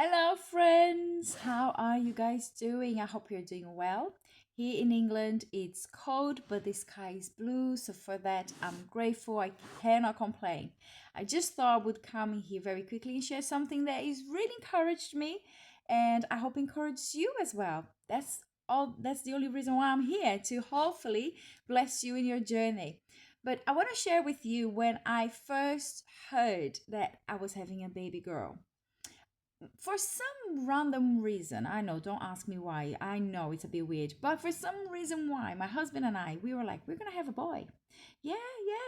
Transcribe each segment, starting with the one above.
Hello, friends. How are you guys doing? I hope you're doing well. Here in England, it's cold, but the sky is blue. So, for that, I'm grateful. I cannot complain. I just thought I would come in here very quickly and share something that has really encouraged me, and I hope encourages you as well. That's the only reason why I'm here to hopefully bless you in your journey. But I want to share with you when I first heard that I was having a baby girl for some random reason. I know, don't ask me why. I know it's a bit weird, but for some reason why, my husband and I, we were like, we're gonna have a boy. Yeah,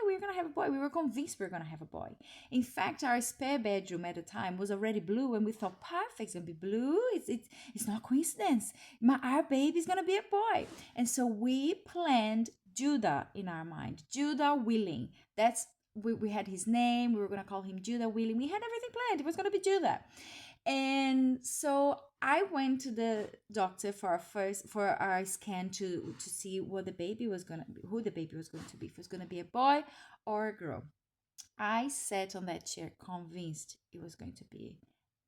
we're gonna have a boy. We were convinced we are gonna have a boy. In fact, our spare bedroom at the time was already blue, and we thought, perfect, it's gonna be blue. It's not coincidence. Our baby's gonna be a boy. And so we planned Judah in our mind. Judah Willing. We had his name. We were gonna call him Judah Willing. We had everything planned. It was gonna be Judah. And so I went to the doctor for our scan to see what the baby was gonna be, who the baby was going to be, if it was gonna be a boy or a girl. I sat on that chair convinced it was going to be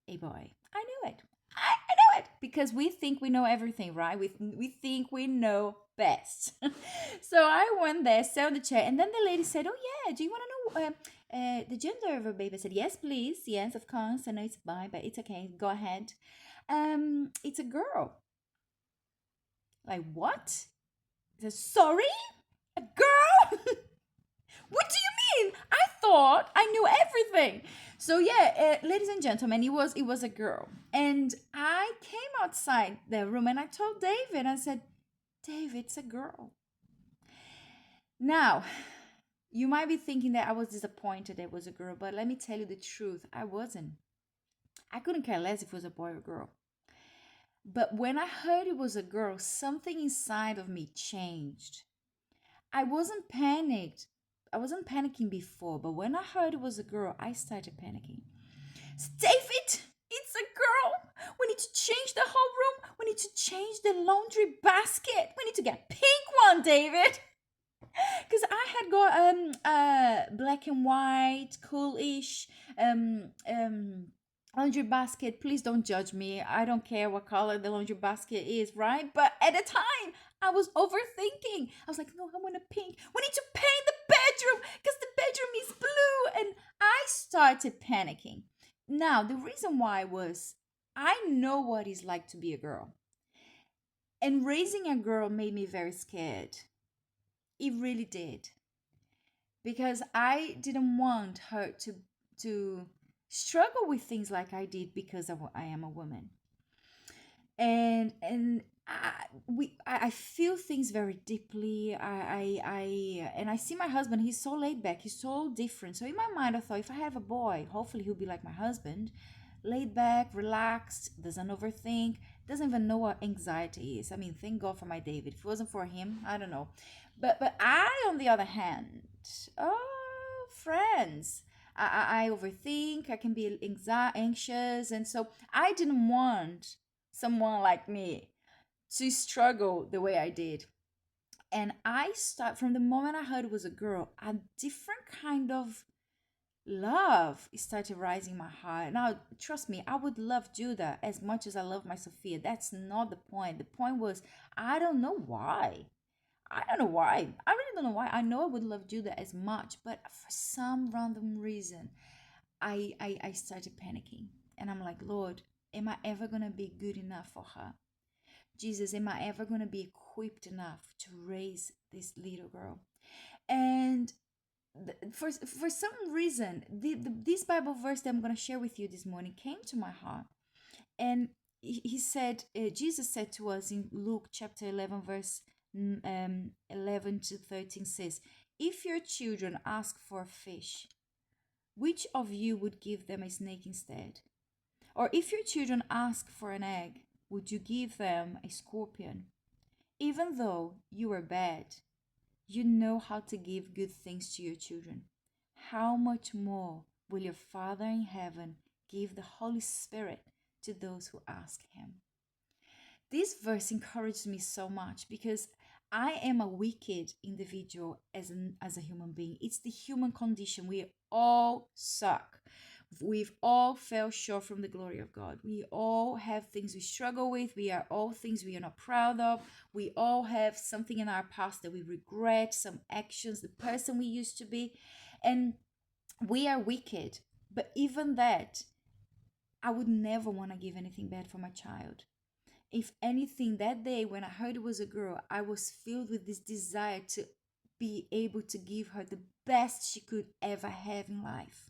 a boy. I knew it. I know it because we think we know everything, right? We think we know best. So I went there, sat on the chair, and then the lady said, "Oh yeah, do you want to know the gender of a baby?" I said, "Yes, please. Yes, of course. I know it's a boy, but it's okay. Go ahead. It's a girl." Like what? I said, "Sorry, a girl." What do you mean? I thought I knew everything. So yeah, ladies and gentlemen, it was a girl, and I came outside the room and I told David. I said, "David, it's a girl." Now, you might be thinking that I was disappointed it was a girl, but let me tell you the truth. I wasn't. I couldn't care less if it was a boy or girl. But when I heard it was a girl, something inside of me changed. I wasn't panicked. I wasn't panicking before, but when I heard it was a girl, I started panicking. David, it's a girl. We need to change the whole room. We need to change the laundry basket. We need to get a pink one, David. Because I had got black and white, coolish laundry basket. Please don't judge me. I don't care what color the laundry basket is, right? But at the time, I was overthinking. I was like, no, I want a pink. We need to paint the bedroom because the bedroom is blue. And I started panicking. Now, the reason why was I know what it's like to be a girl. And raising a girl made me very scared. It really did. Because I didn't want her to struggle with things like I did because I am a woman. And I feel things very deeply. I see my husband. He's so laid back. He's so different. So in my mind, I thought if I have a boy, hopefully he'll be like my husband, laid back, relaxed, doesn't overthink, doesn't even know what anxiety is. I mean, thank God for my David. If it wasn't for him, I don't know. But I, on the other hand, oh friends, I overthink. I can be anxious, and so I didn't want someone like me to struggle the way I did. And I start from the moment I heard it was a girl, a different kind of love started rising in my heart. Now, trust me, I would love Judah as much as I love my Sophia. That's not the point. The point was, I don't know why. I don't know why. I really don't know why. I know I would love Judah as much, but for some random reason, I started panicking. And I'm like, Lord, am I ever going to be good enough for her? Jesus, am I ever going to be equipped enough to raise this little girl? And for some reason, this Bible verse that I'm going to share with you this morning came to my heart. And he said, Jesus said to us in Luke chapter 11, verse 11 to 13 says, if your children ask for a fish, which of you would give them a snake instead? Or if your children ask for an egg, would you give them a scorpion? Even though you are bad, you know how to give good things to your children. How much more will your Father in heaven give the Holy Spirit to those who ask him? This verse encouraged me so much because I am a wicked individual as a human being. It's the human condition. We all suck. We've all fell short from the glory of God. We all have things we struggle with. We are all things we are not proud of. We all have something in our past that we regret, some actions, the person we used to be. And we are wicked. But even that, I would never want to give anything bad for my child. If anything, that day when I heard it was a girl, I was filled with this desire to be able to give her the best she could ever have in life.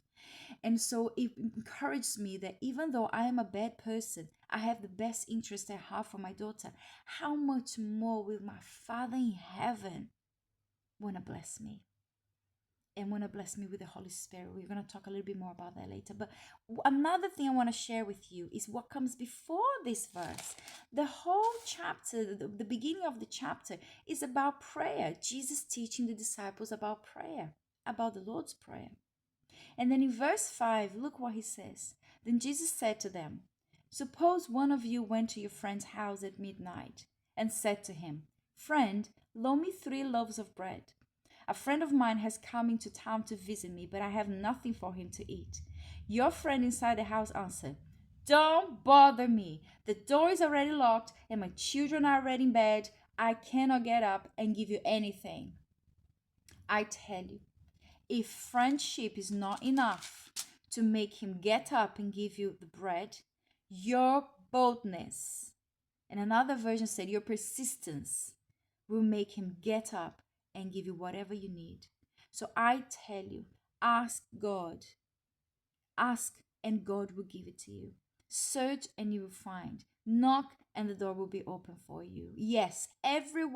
And so it encouraged me that even though I am a bad person, I have the best interest I have for my daughter. How much more will my Father in heaven want to bless me? And want to bless me with the Holy Spirit. We're going to talk a little bit more about that later. But another thing I want to share with you is what comes before this verse. The whole chapter, the beginning of the chapter, is about prayer. Jesus teaching the disciples about prayer, about the Lord's Prayer. And then in verse 5, look what he says. Then Jesus said to them, suppose one of you went to your friend's house at midnight and said to him, friend, loan me 3 loaves of bread. A friend of mine has come into town to visit me, but I have nothing for him to eat. Your friend inside the house answered, don't bother me. The door is already locked and my children are already in bed. I cannot get up and give you anything. I tell you, if friendship is not enough to make him get up and give you the bread, your boldness, and another version said your persistence, will make him get up and give you whatever you need. So I tell you, ask God. Ask and God will give it to you. Search and you will find. Knock and the door will be open for you. Yes, everyone